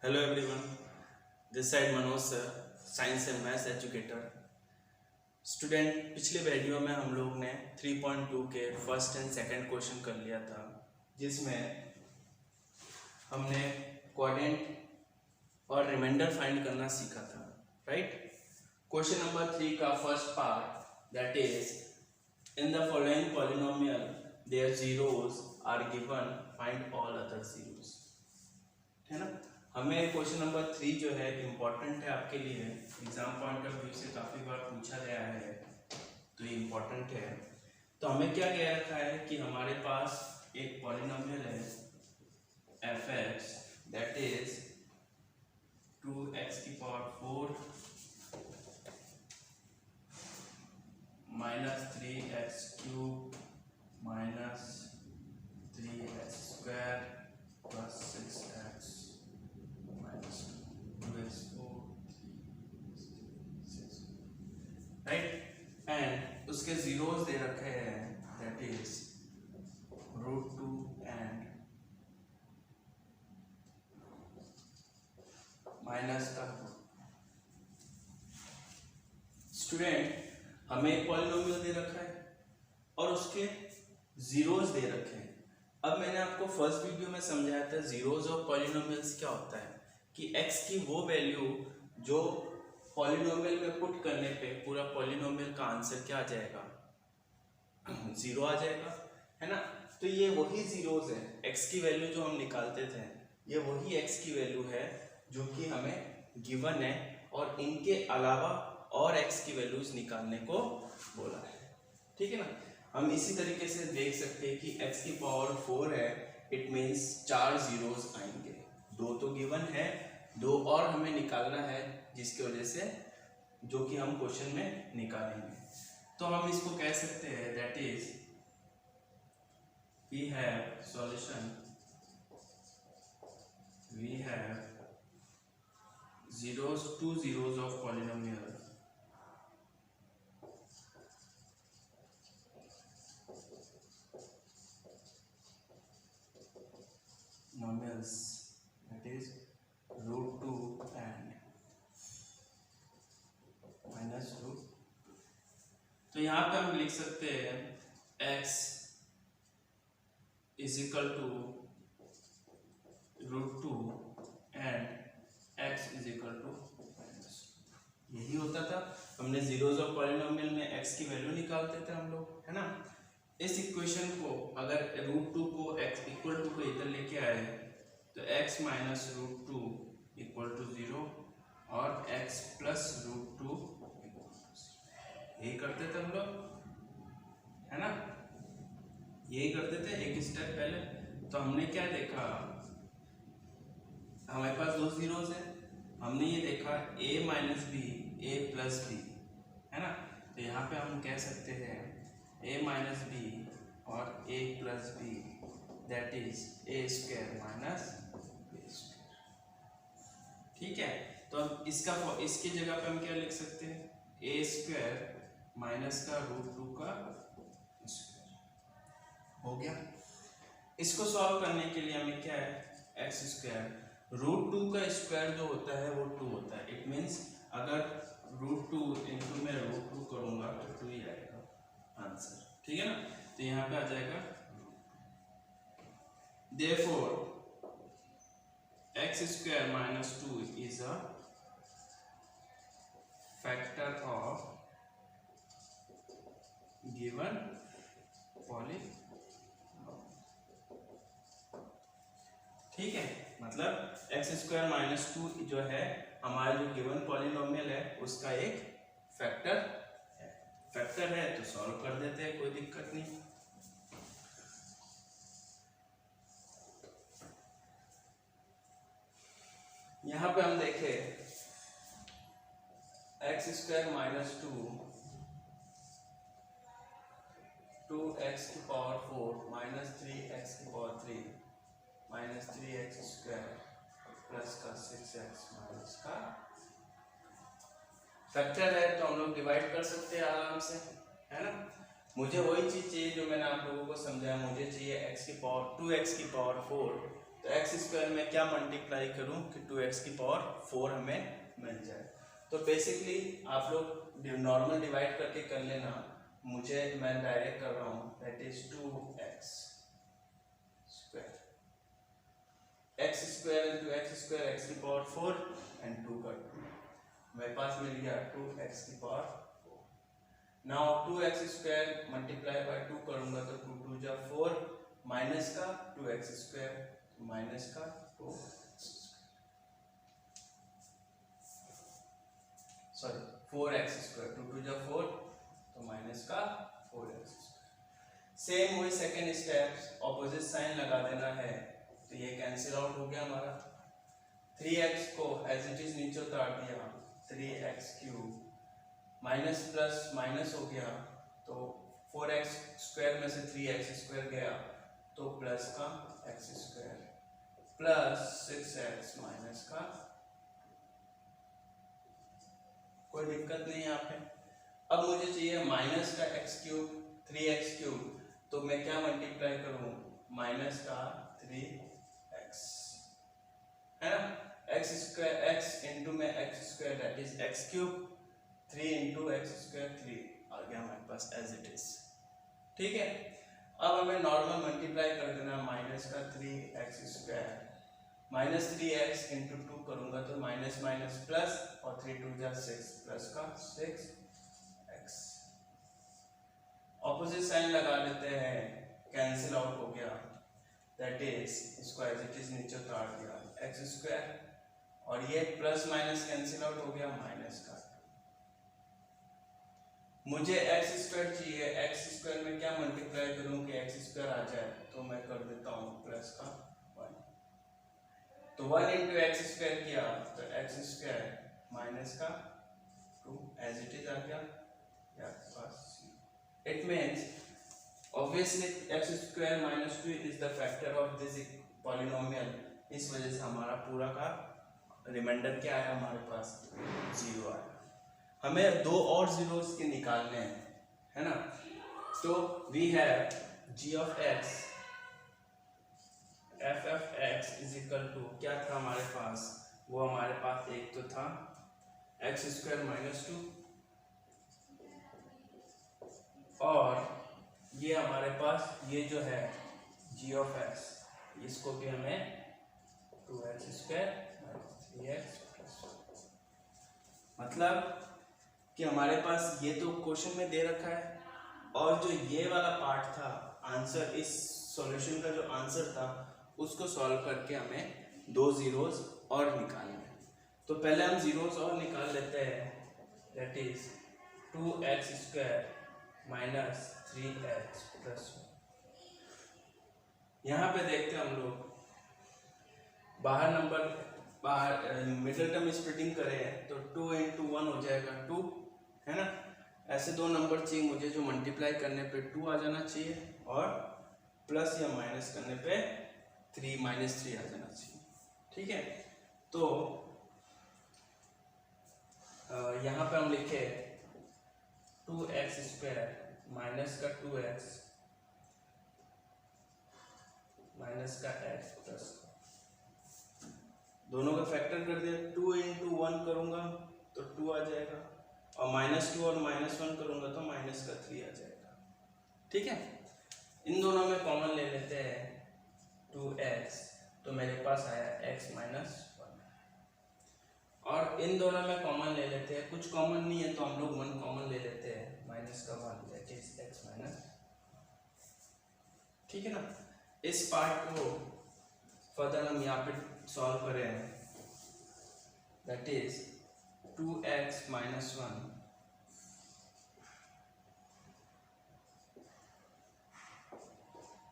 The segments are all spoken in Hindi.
Hello everyone, this side Manoj sir, science and maths educator. Student, पिछले वीडियो में हम लोग ने 3.2 के फर्स्ट एंड सेकंड क्वेश्चन कर लिया था, जिसमें हमने क्वाड्रेंट और रिमाइंडर फाइंड करना सीखा था, राइट। क्वेश्चन नंबर 3 का first part, that is in the following polynomial their zeros are given, find all other zeros, है ना। हमें क्वेश्चन नंबर 3 जो है इम्पोर्टेंट है आपके लिए, एग्जाम पॉइंट ऑफ व्यू से काफ़ी बार पूछा गया है, तो ये इम्पोर्टेंट है। तो हमें क्या कह रखा है कि हमारे पास एक पॉलिनोमियल है f(x) दैट इज 2x की power 4 minus 3x cube minus 3x square plus 6x minus 2x4, right. And उसके जीरोस दे रखे हैं, दैट इज √2 एंड माइनस का। स्टूडेंट, हमें एक पॉलिनोमियल दे रखा है और उसके जीरोस दे रखे हैं। अब मैंने आपको फर्स्ट वीडियो में समझाया था जीरोस ऑफ पॉलिनोमियल्स क्या होता है, कि x की वो वैल्यू जो पॉलिनोमियल में पुट करने पे पूरा पॉलिनोमियल का आंसर क्या आ जाएगा, 0 आ जाएगा, है ना। तो ये वही जीरोस है, x की वैल्यू जो हम निकालते थे, ये वही x की वैल्यू है जो कि हमें गिवन है, और इनके अलावा और x की वैल्यूज निकालने को बोला है, ठीक है ना। हम इसी तरीके से देख सकते हैं कि x की पावर 4 है, इट मीन्स 4 जीरोस आएंगे, 2 तो गिवन है, 2 और हमें निकालना है, जिसकी वजह से जो कि हम क्वेश्चन में निकालेंगे। तो हम इसको कह सकते हैं that is we have solution, we have zeros, 2 zeros of polynomials that is √2 and minus 2। तो यहाँ पे हम लिख सकते हैं x is equal to √2 and x is equal to minus. यही होता था, हमने जीरोस ऑफ पॉलिनोमियल में x की वैल्यू निकालते थे हम लोग, है ना। इस इक्वेशन को अगर √2 को x इक्वल टू को इधर लेके आए तो x माइनस √2 इक्वल टू 0 और x प्लस √2 यही करते थे हम लोग, है ना, यही करते थे एक स्टेप पहले। तो हमने क्या देखा, हमारे पास 2 जीरोस है, हमने ये देखा a minus b a plus b, है ना। तो यहाँ पे हम कह सकते हैं a माइनस बी और a plus b that is a square minus b square, ठीक है। तो अब इसकी जगह पे हम क्या लिख सकते हैं, a स्क्वायर माइनस का √2 का स्क्वायर, हो गया। इसको सॉल्व करने के लिए हमें क्या है, x स्क्वायर √2 का स्क्वायर जो होता है वो 2 होता है, इट मीन्स अगर √2 इंटू में √2 करूंगा तो 2 ही आएगा आंसर, ठीक है ना। तो यहाँ पे आ जाएगा therefore x square minus 2 is a factor of given polynomial, ठीक है। मतलब x स्क्वायर माइनस 2 जो है हमारा जो गिवन पॉलिनोमियल है उसका एक फैक्टर है, फैक्टर है तो सॉल्व कर देते हैं, कोई दिक्कत नहीं। यहां पे हम देखें x स्क्वायर माइनस 2x की पावर 4 माइनस 3x की power 3 minus 3x square plus का 6x माइनस का फैक्टर है, तो हम लोग डिवाइड कर सकते हैं आराम से, है ना। मुझे वही चीज चाहिए जो मैंने आप लोगों को समझाया, मुझे चाहिए x की पावर 2x की पावर 4 तो एक्स स्क्वायर में क्या मल्टीप्लाई करूं कि 2x की पावर 4 हमें मिल जाए। तो बेसिकली आप लोग नॉर्मल डिवाइड करके कर लेना, मैं डायरेक्ट कर रहा हूं, that is 2x square, x square into x square, x की पावर 4 एंड 2 का 2, मेरे पास मिल गया 2x की power 4। Now 2x square multiply by 2 करूंगा तो 2 2 जा 4, माइनस का 2x स्क्वायर, माइनस का 2 सॉरी 4x स्क्वायर, 2 2 जा 4 तो माइनस का 4x स्क्वायर। सेम वही सेकेंड स्टेप, ऑपोजिट साइन लगा देना है, तो ये कैंसिल आउट हो गया हमारा। 3x को एज इट इज नीचे उतार दिया, 3x cube minus plus minus हो गया, तो 4x स्क्वायर में से 3x स्क्वायर गया तो प्लस का x square plus 6x minus का, कोई दिक्कत नहीं यहाँ पे। अब मुझे चाहिए माइनस का x क्यूब, 3x क्यूब, तो मैं क्या मल्टीप्लाई करूं, माइनस का 3x है ना, x स्क्वायर x इंटू में x square that is x cube, 3 into x square 3 आ गया हमारे पास एज इट इज। ठीक है, अब हमें नॉर्मल मल्टीप्लाई कर देना, माइनस का 3x square minus 3x into 2 करूंगा तो माइनस माइनस प्लस, और 3 2 जा 6 प्लस का 6x। ऑपोजिट साइन लगा लेते हैं, कैंसिल आउट हो गया, दैट इज इसको एज इट इज नीचे उतार दिया, x स्क्वायर, और ये प्लस माइनस कैंसिल आउट हो गया, माइनस का। मुझे x स्क्वायर चाहिए, x स्क्वायर में क्या मल्टीप्लाई करूं कि x स्क्वायर आ जाए, तो मैं कर देता हूं प्लस का 1, तो 1 इंटू एक्स स्क्वायर किया तो x स्क्वायर माइनस का 2 एज इट इज आ गया, it means obviously x square minus 2 is the factor of this polynomial, इस वजह से हमारा पूरा का रिमाइंडर क्या आया हमारे पास, 0 आया। हमें 2 और जीरोस के निकालने हैं, है ना, तो we have g of x f of x is equal to, क्या था हमारे पास, वो हमारे पास एक तो था x स्क्वायर माइनस 2, और ये हमारे पास ये जो है g ऑफ x, इसको भी हमें 2x square minus 3x plus, मतलब कि हमारे पास ये तो क्वेश्चन में दे रखा है, और जो ये वाला पार्ट था आंसर, इस सॉल्यूशन का जो आंसर था उसको सॉल्व करके हमें 2 जीरोस और निकालने हैं। तो पहले हम जीरोस और निकाल लेते हैं, that is 2x square minus 3x plus 1। यहाँ पे देखते हैं हम लोग, बाहर मिडिल टर्म स्प्लिटिंग करें तो 2 इंटू 1 हो जाएगा 2, है ना, ऐसे 2 नंबर चाहिए मुझे जो मल्टीप्लाई करने पे 2 आ जाना चाहिए, और प्लस या माइनस करने पे 3 माइनस 3 आ जाना चाहिए। ठीक है, तो यहाँ पे हम लिखे 2x स्क्वायर माइनस का 2x माइनस का x प्लस, दोनों का फैक्टर कर दिया, 2 इंटू 1 करूंगा तो 2 आ जाएगा, और माइनस 2 और माइनस 1 करूंगा तो माइनस का 3 आ जाएगा। ठीक है, इन दोनों में कॉमन ले लेते हैं 2x, तो मेरे पास आया x माइनस 1, और इन दोनों में कॉमन ले लेते हैं, कुछ कॉमन नहीं है तो हम लोग 1 कॉमन ले लेते हैं, माइनस का 1 दैट इज x माइनस। ठीक है ना, इस पार्ट को फर्दर हम यहाँ पे सॉल्व करें, दैट इज 2x माइनस 1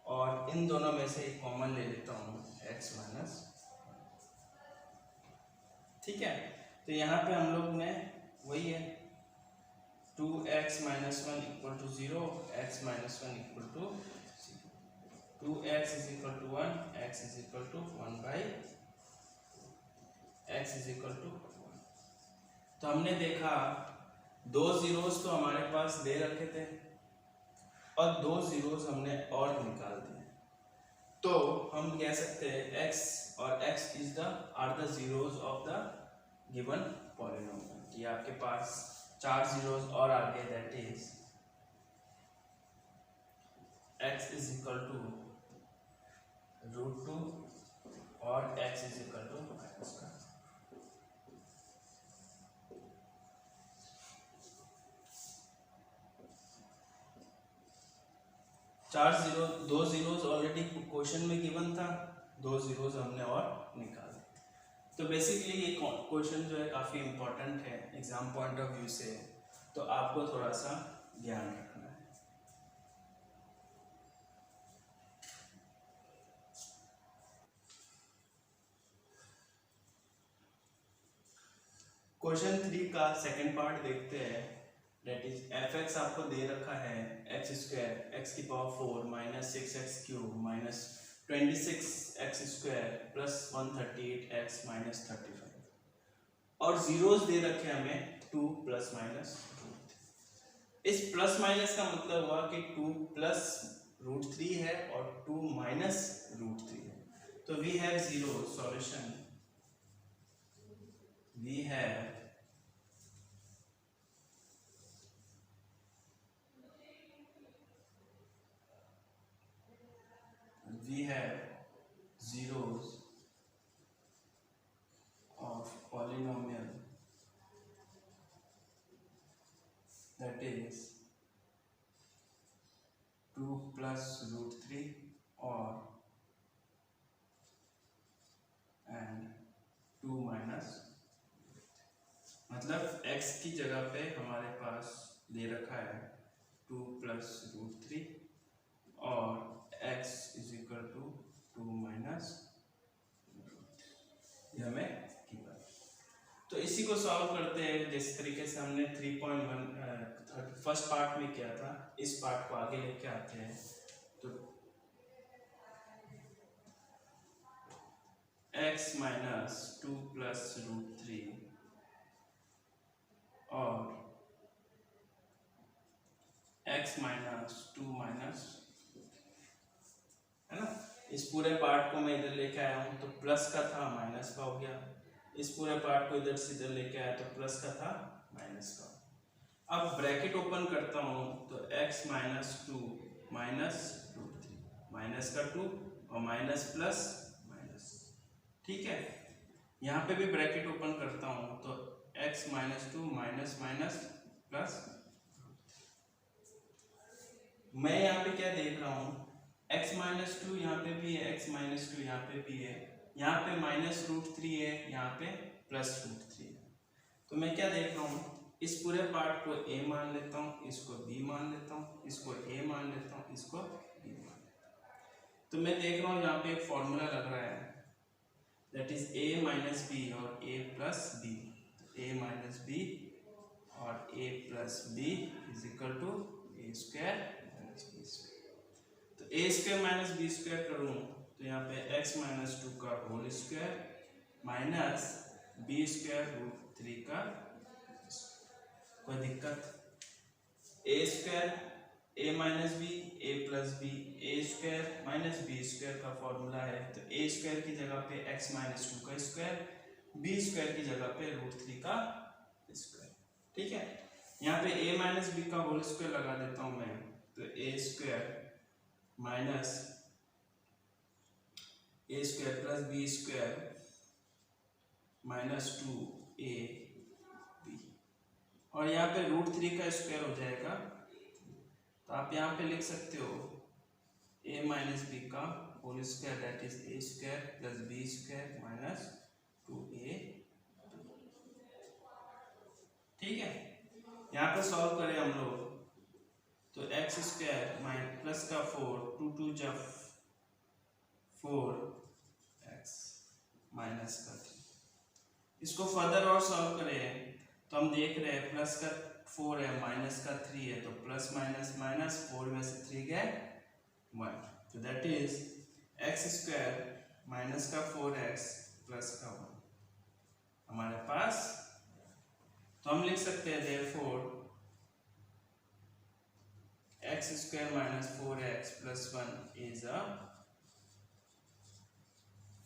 और इन दोनों में से एक कॉमन ले लेता हूँ x माइनस। ठीक है, तो यहाँ पे हम लोग ने वही है 2x minus 1 equal to 0, x minus 1 equal to 2x is equal to 1, x is equal to 1 by x is equal to 1। तो हमने देखा 2 जीरोस तो हमारे पास दे रखे थे, और 2 जीरोस हमने और निकाल दिए। तो हम कह सकते हैं x और x is the are the zeros of the given polynomial. ये आपके पास 4 जीरोस और आ गए, that is x is equal to √2 और x is equal to minus का। दो जीरोस ऑलरेडी क्वेश्चन में गिवन था, 2 जीरोस हमने और निकाले। तो बेसिकली ये क्वेश्चन जो है काफ़ी इम्पोर्टेंट है एग्जाम पॉइंट ऑफ व्यू से, तो आपको थोड़ा सा ध्यान रखना है। क्वेश्चन 3 का सेकंड पार्ट देखते हैं, दैट इज f(x) आपको दे रखा है x स्क्वायर x की power 4 minus 6x cube minus 26x square plus 138x minus 35 और जीरोस दे रखे हमें 2 प्लस माइनस √3। इस प्लस माइनस का मतलब हुआ कि 2 प्लस √3 है और 2 माइनस √3 है, तो we have zero solution. We have zeros of polynomial, that is 2 plus √3 or and 2 minus, मतलब x की जगह पे हमारे पास दे रखा है 2 प्लस √3 और x is equal to 2 minus, ये हमें गिवन। तो इसी को सॉल्व करते हैं जिस तरीके से हमने 3.1 फर्स्ट पार्ट में किया था, इस पार्ट को आगे लेके आते हैं। तो x माइनस 2 प्लस √3 और x माइनस 2 माइनस, है ना। इस पूरे पार्ट को मैं इधर लेके आया हूँ तो प्लस का था माइनस का हो गया, इस पूरे पार्ट को इधर से इधर लेके आया तो प्लस का था माइनस का। अब ब्रैकेट ओपन करता हूँ तो x माइनस 2 माइनस √3 माइनस का 2 और माइनस प्लस माइनस, ठीक है। यहाँ पे भी ब्रैकेट ओपन करता हूँ तो x minus 2 minus minus plus. मैं यहाँ पे क्या देख रहा हूँ, x माइनस 2 यहाँ पे भी है, x माइनस 2 यहाँ पे भी है, यहाँ पे माइनस √3 है, यहाँ पे प्लस √3 है। तो मैं क्या देख रहा हूँ, इस पूरे पार्ट को a मान लेता हूँ, इसको b मान लेता हूँ, इसको a मान लेता हूँ, इसको b मान लेता हूँ। तो मैं देख रहा हूँ यहाँ पे एक फॉर्मूला लग रहा है, that is a minus b और a plus b, a minus b और a plus b is equal to a square minus b square. तो a square minus b square करूँ तो यहाँ पे x माइनस 2 का whole square minus b square √3 का, कोई दिक्कत। a square a minus b a plus b, a square minus b square का फॉर्मूला है, तो a स्क्वायर की जगह पे x माइनस 2 का स्क्वायर, b स्क्वायर की जगह पे √3 का स्क्वायर, ठीक है। यहाँ पे a माइनस b का होल स्क्वायर लगा देता हूँ मैं, तो a square minus a square plus b square minus 2ab, और यहाँ पे √3 का स्क्वायर हो जाएगा, तो आप यहाँ पे लिख सकते हो a माइनस b का whole square, that is a square plus b square minus 2ab, ठीक है। यहाँ पे सॉल्व करें हम लोग तो x स्क्वायर माइनस प्लस का 4, 2 2 जा 4x माइनस का 3, इसको फर्दर और सॉल्व करें तो हम देख रहे हैं प्लस का 4 है माइनस का 3 है, तो प्लस माइनस माइनस 4 में से 3 गए 1, तो that is x square minus का 4x प्लस का 1 हमारे पास। तो हम लिख सकते हैं therefore x square minus 4x plus 1 is a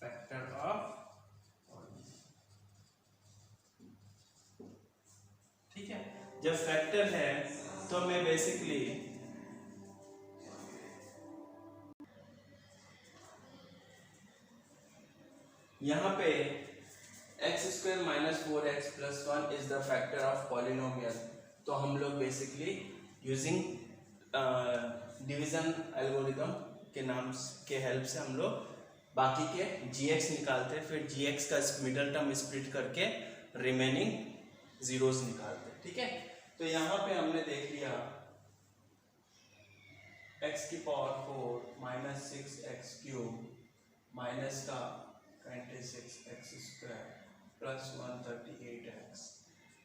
factor of, ठीक है। जब फैक्टर है तो मैं बेसिकली यहाँ पे x square minus 4x plus 1 is the factor of polynomial. तो हम लोग बेसिकली यूजिंग डिवीजन एल्गोरिथम के नाम के हेल्प से हम लोग बाकी के gx निकालते हैं, फिर gx का मिडल टर्म स्प्लिट करके रिमेनिंग जीरोस निकालते हैं, ठीक है। तो यहाँ पे हमने देख लिया x की power 4 minus 6x cube minus का 26x square plus 138x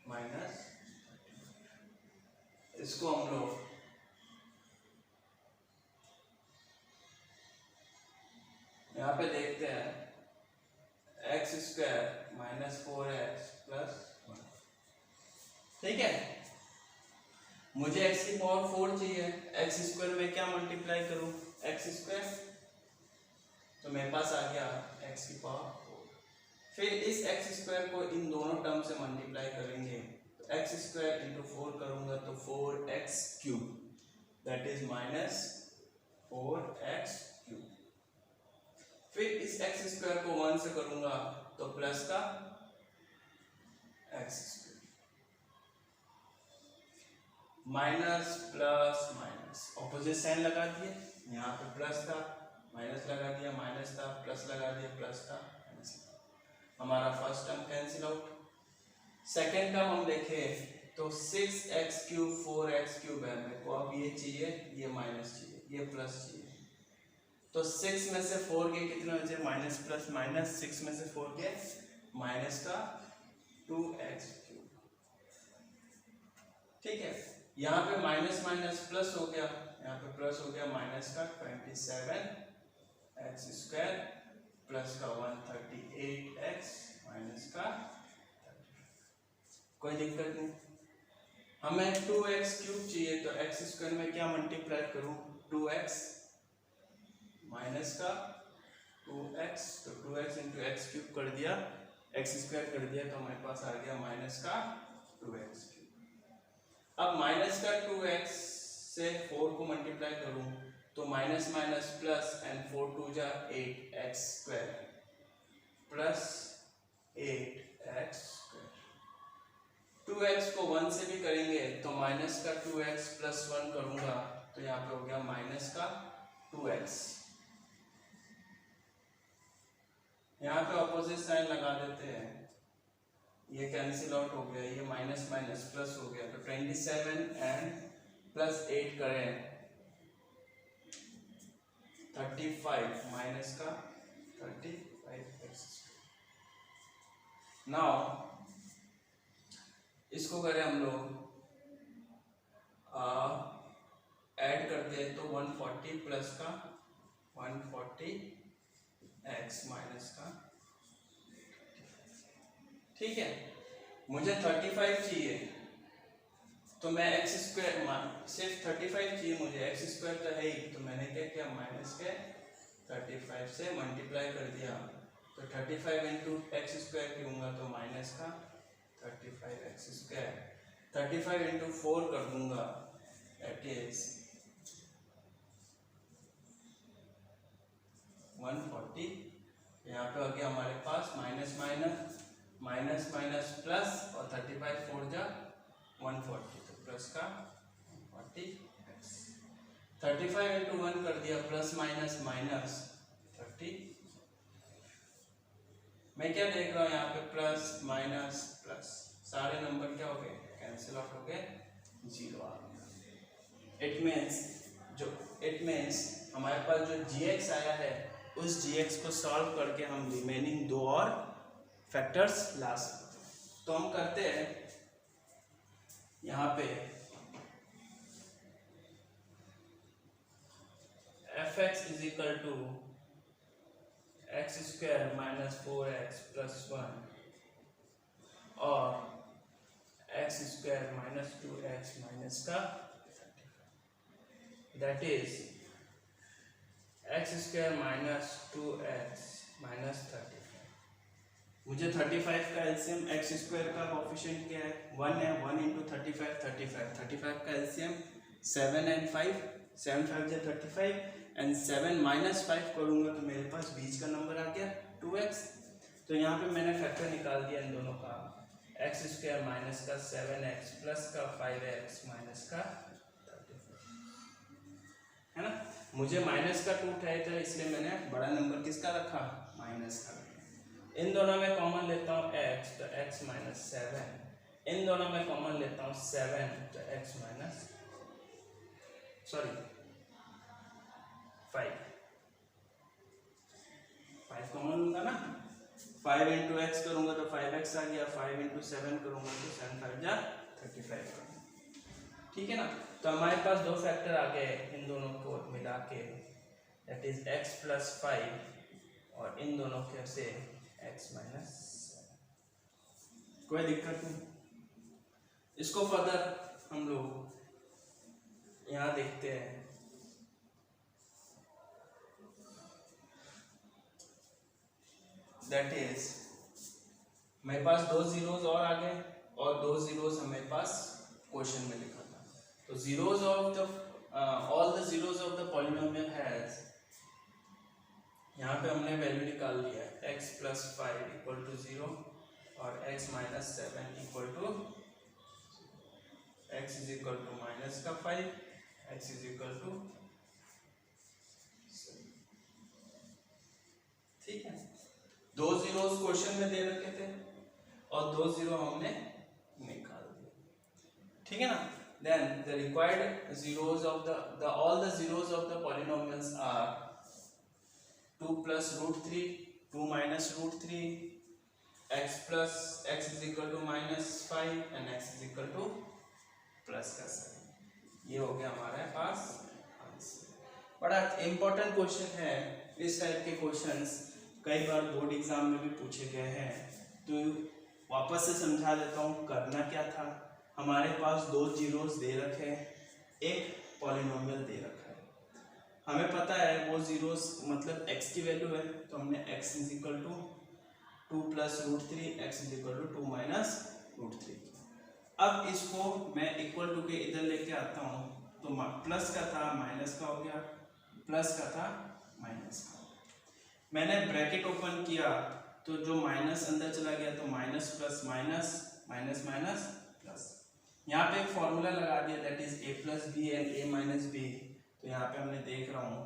minus, इसको हम लोग यहाँ पे देखते हैं x square minus 4x plus 1, ठीक है। मुझे x की पावर 4 चाहिए, x स्क्वायर में क्या मल्टीप्लाई करूं, x स्क्वायर, तो मेरे पास आ गया x की पावर 4। फिर इस x स्क्वायर को इन दोनों टर्म से मल्टीप्लाई करेंगे, तो x स्क्वायर इंटू 4 करूंगा तो 4x cube, that is minus 4x cube. फिर इस x स्क्वायर को 1 से करूंगा तो प्लस का x square, minus plus minus, opposite sign लगा दिए, यहाँ पे प्लस था माइनस लगा दिया, माइनस था प्लस लगा दिया, प्लस था माइनस, हमारा first term cancel out. Second term हम देखें तो 6x क्यूब 4x क्यूब है, मेरे को अब ये चाहिए, ये माइनस चाहिए, ये प्लस चाहिए, तो 6 में से 4 के कितने हो जाए, माइनस प्लस माइनस, 6 में से 4 के माइनस का 2x क्यूब, ठीक है। यहाँ पे माइनस माइनस प्लस हो गया, यहाँ पे प्लस हो गया, माइनस का 27x स्क्वायर प्लस का 138x माइनस का 30। कोई दिक्कत नहीं। हमें 2x क्यूब चाहिए, तो x स्क्वायर में क्या मल्टीप्लाई करूं, 2x माइनस का 2x, तो 2x इंटू एक्स क्यूब कर दिया, x स्क्वायर कर दिया, तो हमारे पास आ गया माइनस का 2x क्यूब। अब माइनस का 2x से 4 को मल्टीप्लाई करूं तो माइनस माइनस प्लस एंड 4 2 जा 8x square plus 8x square. 2x को 1 से भी करेंगे तो माइनस का 2x प्लस 1 करूंगा तो यहाँ पे हो गया माइनस का 2x। यहाँ पे ऑपोजिट साइन लगा देते हैं, ये कैंसिल आउट हो गया, ये माइनस माइनस प्लस हो गया, तो 27 एंड प्लस 8 करें 35 माइनस का 35x। नाउ इसको करें हम लोग ऐड करते हैं तो 140 प्लस का 140x माइनस का, ठीक है। मुझे 35 चाहिए तो मैं x स्क्वायर, सिर्फ 35 चाहिए मुझे, x स्क्वायर तो है ही, तो मैंने क्या किया, माइनस के 35 से मल्टीप्लाई कर दिया, तो 35 इंटू एक्स स्क्वायर करूँगा तो माइनस का 35x स्क्वायर, 35 इंटू 4 कर दूंगा, दैट इज 140। यहाँ पे आ गया हमारे पास minus minus minus minus plus, और 35 4 जा 140, तो प्लस का 140x, 35 इंटू 1 कर दिया, प्लस माइनस माइनस 30। मैं क्या देख रहा हूँ यहाँ पे, प्लस माइनस प्लस, सारे नंबर क्या हो गए, कैंसिल आउट हो गए, 0 आ गया। इट मीन्स हमारे पास जो gx आया है उस gx को सॉल्व करके हम रिमेनिंग 2 और फैक्टर्स ला सकते। तो हम करते हैं यहाँ पे fx is equal to X square minus 4x plus 1 और X square minus 2x minus का, that is X square minus 2x minus 35। मुझे 35 का एलसीएम एक्स स्क्वायर का कोफिशिएंट क्या है 1 है। 1 इंटू 35 का एलसीएम 7 एंड 5, 7 5 जा 35 एंड 7 माइनस 5 करूँगा तो मेरे पास बीच का नंबर आ गया 2x। तो यहाँ पे मैंने फैक्टर निकाल दिया इन दोनों का, एक्स स्क्वायर माइनस का 7x प्लस का 5x माइनस का 35, है ना। मुझे माइनस का 2 चाहिए था इसलिए मैंने बड़ा नंबर किसका रखा, माइनस का। इन दोनों में कॉमन लेता हूँ x तो x माइनस 7, इन दोनों में कॉमन लेता हूँ 7 तो x माइनस 5 कॉमन लूंगा ना। 5 इंटू एक्स करूंगा तो 5x आ गया, 5 इंटू 7 करूंगा तो 7 5 जा 35 करूंगा, ठीक है ना। तो हमारे पास दो फैक्टर आ गए इन दोनों को मिला के, दैट इज x प्लस 5 और इन दोनों के से x माइनस 7। कोई दिक्कत नहीं। इसको फर्दर हम लोग यहाँ देखते हैं। दैट इज मेरे पास दो जीरोज और आ गए और दो जीरोज हमारे पास क्वेश्चन में लिखा था। तो zeros of the all the zeros of the polynomial has, यहाँ पे हमने वैल्यू निकाल लिया है x प्लस 5 इक्वल टू 0 और x minus 7 equal to x is equal to minus का 5, x इज इक्वल टू, ठीक है। दो जीरोस क्वेश्चन में दे रखे थे और दो जीरो हमने निकाल दिए, ठीक है ना। Then the required zeros of the all the zeros of the polynomials are 2 plus root 3, 2 minus root 3, x is equal to minus 5 and x is equal to plus का 7। ये हो गया हमारे पास आंसर। बड़ा इंपॉर्टेंट क्वेश्चन है। इस टाइप के क्वेश्चंस कई बार बोर्ड एग्जाम में भी पूछे गए हैं, तो वापस से समझा देता हूँ। करना क्या था, हमारे पास दो जीरोस दे रखे हैं, एक पॉलिनोमियल दे रखा है। हमें पता है वो जीरोस मतलब x की वैल्यू है, तो हमने x is equal to 2 plus root 3, x is equal to 2 minus root 3। अब इसको मैं इक्वल टू के इधर लेके आता हूँ, तो प्लस का था माइनस का हो गया, प्लस का था माइनस का। मैंने ब्रैकेट ओपन किया तो जो माइनस अंदर चला गया, तो minus plus minus, minus minus plus. यहाँ पे एक फॉर्मूला लगा दिया, that is a plus b and a minus b. तो यहाँ पे हमने देख रहा हूँ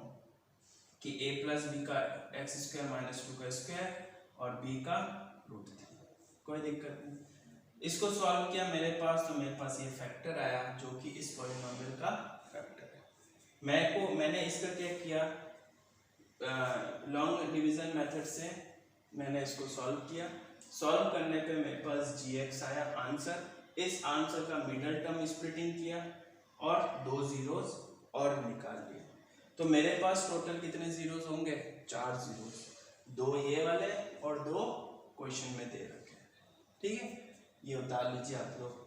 कि a प्लस बी का एक्स स्क्वायर माइनस 2 का स्क्वायर और b का रूट 3। कोई दिक्कत नहीं। इसको सॉल्व किया मेरे पास, तो मेरे पास ये फैक्टर आया जो कि इस पॉलिनोमियल का फैक्टर है। मैंने इसका क्या किया, लॉन्ग डिवीजन मेथड से मैंने इसको सॉल्व किया। सॉल्व करने पे मेरे पास gx आया आंसर। इस आंसर का मिडल टर्म स्प्लिटिंग किया और दो जीरोस और निकाल लिए। तो मेरे पास टोटल कितने जीरोस होंगे, 4 जीरोस, दो ये वाले और दो क्वेश्चन में दे रखे, ठीक है। ये उतार लीजिए आप लोग।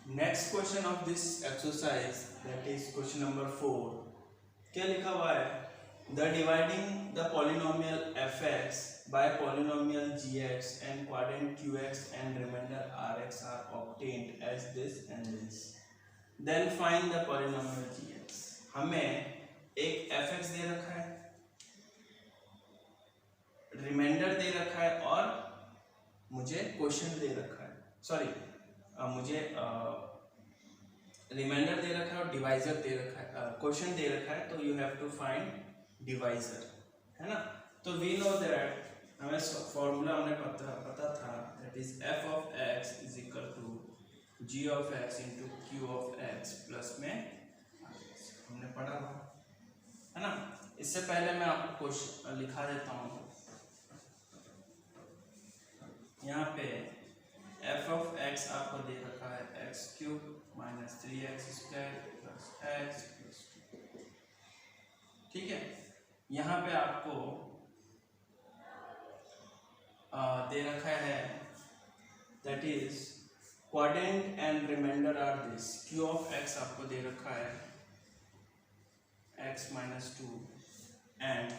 Next question of this exercise, that is question number 4। क्या लिखा हुआ है, the dividing the polynomial fx by polynomial gx and quadrant qx and remainder rx are obtained as this and this, then find the polynomial gx। हमें एक fx दे रखा है, रिमाइंडर दे रखा है और मुझे क्वेश्चन दे रखा है, सॉरी मुझे रिमाइंडर दे रखा है और डिवाइजर दे रखा है, क्वेश्चन दे रखा है। तो you have to find divisor, है ना। तो वी नो दैट, हमें फॉर्मूला हमने पता था, that is f of x is equal to g of x into q of x plus में हमने पढ़ा हुआ है ना। इससे पहले मैं आपको क्वेश्चन लिखा देता हूँ यहाँ पे, एफ ऑफ एक्स आपको दे रखा है X cube minus 3x square plus X plus 2। ठीक है, यहाँ पे आपको दे रखा है that is quadrant and remainder are this. Q of X आपको दे रखा है x minus 2 and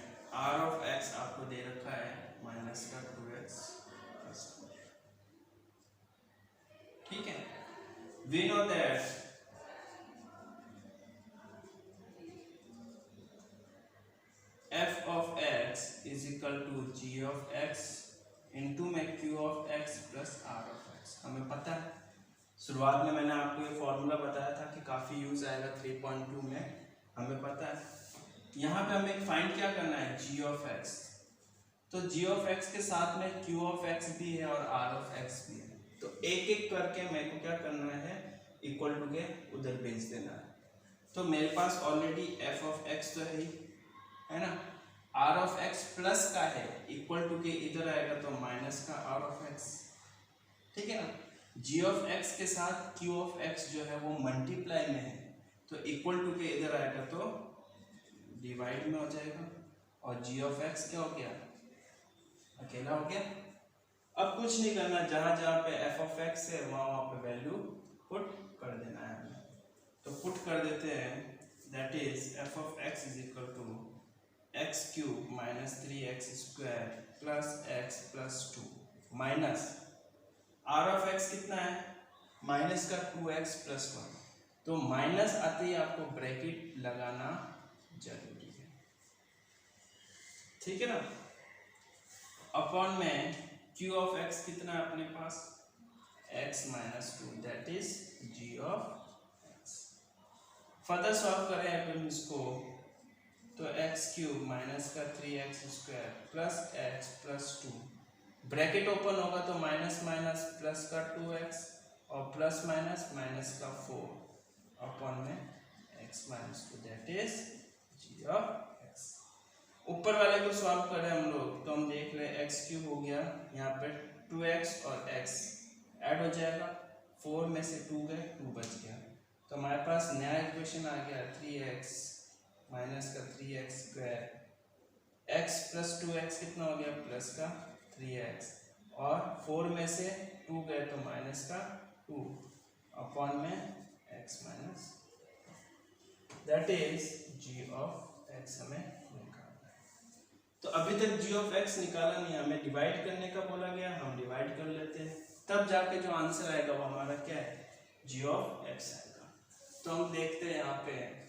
r of x आपको दे रखा है माइनस का 2x प्लस 2। ठीक है, we know that f of x is equal to g of x into में q of x plus r of x। हमें पता है, शुरुआत में मैंने आपको ये फॉर्मूला बताया था कि काफ़ी यूज आएगा 3.2 में, हमें पता है। यहाँ पे हमें फाइंड क्या करना है, g of x। तो g of x के साथ में q of x भी है और r of x भी है, तो एक एक करके मेरे को क्या करना है, इक्वल टू के उधर भेज देना है। तो मेरे पास ऑलरेडी f of x तो है ना, r of x प्लस का है, इक्वल टू के इधर आएगा तो माइनस का r of x। ठीक है ना, g of x के साथ q of x जो है वो मल्टीप्लाई में है, तो इक्वल टू के इधर आएगा तो डिवाइड में हो जाएगा, और g of x क्या हो गया, अकेला हो गया। अब कुछ नहीं करना, जहां जहां पे f of x है वहां पे वैल्यू पुट कर देना है हमें। तो पुट कर देते हैं, that is f of x is equal to X cube minus 3x square plus X plus 2 minus R of X कितना है, माइनस का 2x प्लस 1। तो माइनस आते ही आपको ब्रैकेट लगाना जरूरी है। ठीक है ना, अपॉन में q ऑफ x कितना है अपने पास, x minus 2 that is g of x। Further solve करें अपन इसको, तो एक्स क्यूब माइनस का 3x square plus X plus 2, bracket open होगा तो माइनस माइनस प्लस का 2x और प्लस माइनस माइनस का 4 अपॉन में x minus 2 that is g of x। ऊपर वाले को सॉल्व करें हम लोग, तो हम देख ले एक्स क्यूब हो गया, यहाँ पे 2x और x ऐड हो जाएगा, 4 में से 2 गए, 2 बच गया, तो हमारे पास नया इक्वेशन आ गया 3x माइनस का 3x square, x plus 2x कितना हो गया, प्लस का 3x, और 4 में से 2 गए तो माइनस का 2 अपॉन में x minus, that is g of x हमें निकालना है। तो अभी तक g ऑफ x निकाला नहीं, हमें डिवाइड करने का बोला गया, हम डिवाइड कर लेते हैं, तब जाके जो आंसर आएगा वो हमारा क्या है, g ऑफ x आएगा। तो हम देखते हैं यहाँ पे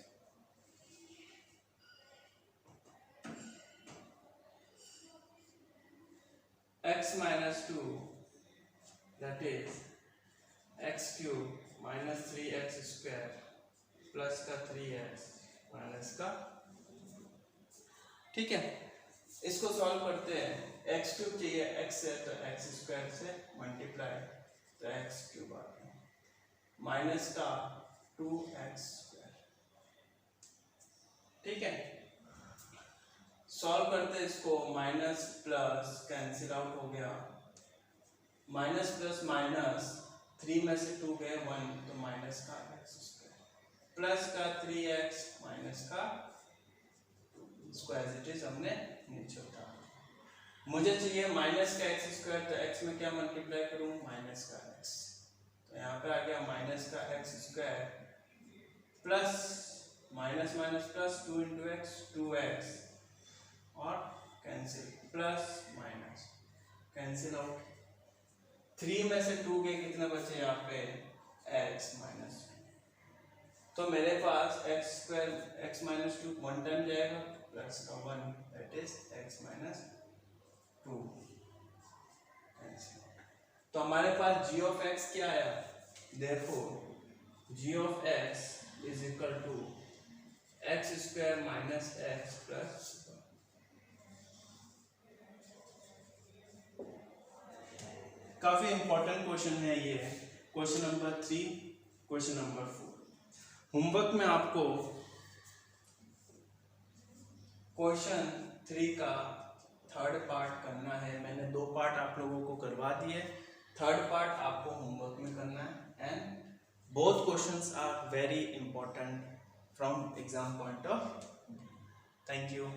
x minus 2 that is x cube minus 3x square plus का 3x minus का, ठीक है, इसको सॉल्व करते हैं। x क्यूब चाहिए, x से तो x स्क्वायर से मल्टीप्लाई, तो x क्यूब आ गया माइनस का 2x स्क्वायर। ठीक है, सॉल्व करते हैं इसको, माइनस प्लस कैंसिल आउट हो गया, माइनस प्लस माइनस 3 में से 2 गए 1, तो माइनस का x स्क्वायर प्लस का 3x माइनस का स्क्वायर इट इज हमने नीचे उतारा। मुझे चाहिए माइनस का x स्क्वायर, तो x में क्या मल्टीप्लाई करूं, माइनस का x, तो यहाँ पे आ गया माइनस का x square plus minus minus plus 2 into x 2x और cancel plus minus cancel out, 3 में से 2 गए, कितने बचे यहाँ पे x माइनस 2, तो मेरे पास x square x minus 2 1 time जाएगा प्लस का 1 that is x minus 2 cancel. तो हमारे पास g ऑफ x क्या आया, therefore g of x is equal to x square minus x plus. काफी इंपॉर्टेंट क्वेश्चन है ये, question number 3, question number 4। Homework में आपको क्वेश्चन 3 का 3rd पार्ट करना है। मैंने 2 पार्ट आप लोगों को करवा दिए, थर्ड पार्ट आपको होमवर्क में करना है and both questions are very important from exam point of view. Thank you.